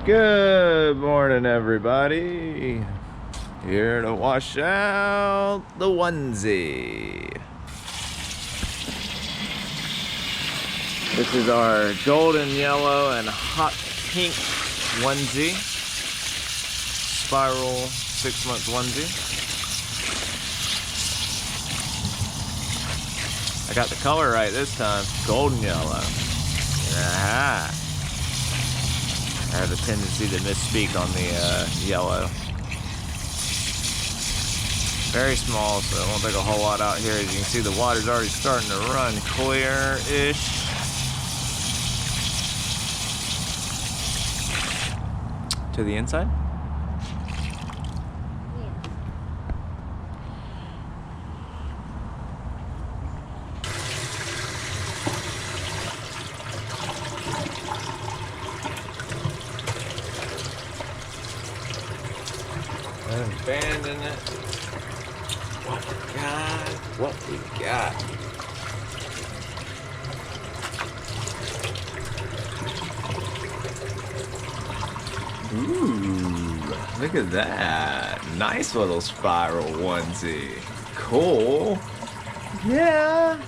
Good morning, everybody. Here to wash out the onesie. This is our golden yellow and hot pink onesie. Spiral 6-month onesie. I got the color right this time. Golden yellow. Aha. I have a tendency to misspeak on the yellow. Very small, so it won't take a whole lot out here. As you can see, the water's already starting to run clear-ish. To the inside? Abandon it. What we got? What we got? Ooh, look at that. Nice little spiral onesie. Cool. Yeah.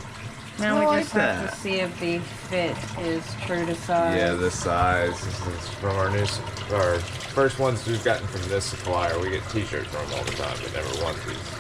Now I we just like have that. to see if the fit is true to size. Yeah, the size. This is from our first ones we've gotten from this supplier. We get t-shirts from them all the time, but never onesies.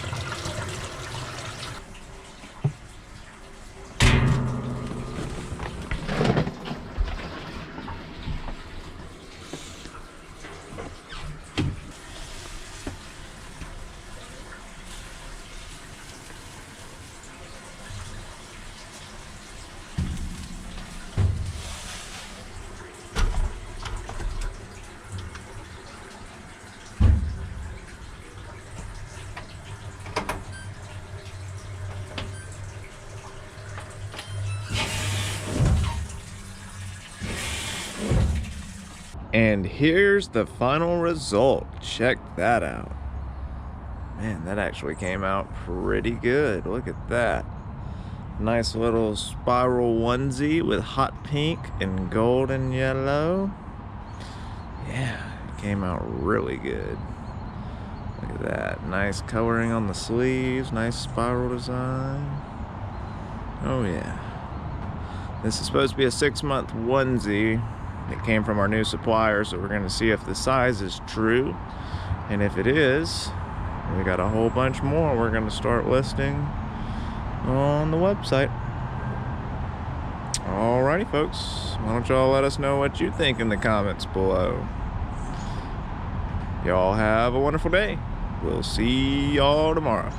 And here's the final result. Check that out. Man, that actually came out pretty good. Look at that. Nice little spiral onesie with hot pink and golden yellow. Yeah, it came out really good. Look at that. Nice coloring on the sleeves. Nice spiral design. Oh yeah. This is supposed to be a 6-month onesie. It came from our new supplier, so we're going to see if the size is true. And if it is, we got a whole bunch more we're going to start listing on the website. Alrighty, folks. Why don't y'all let us know what you think in the comments below. Y'all have a wonderful day. We'll see y'all tomorrow.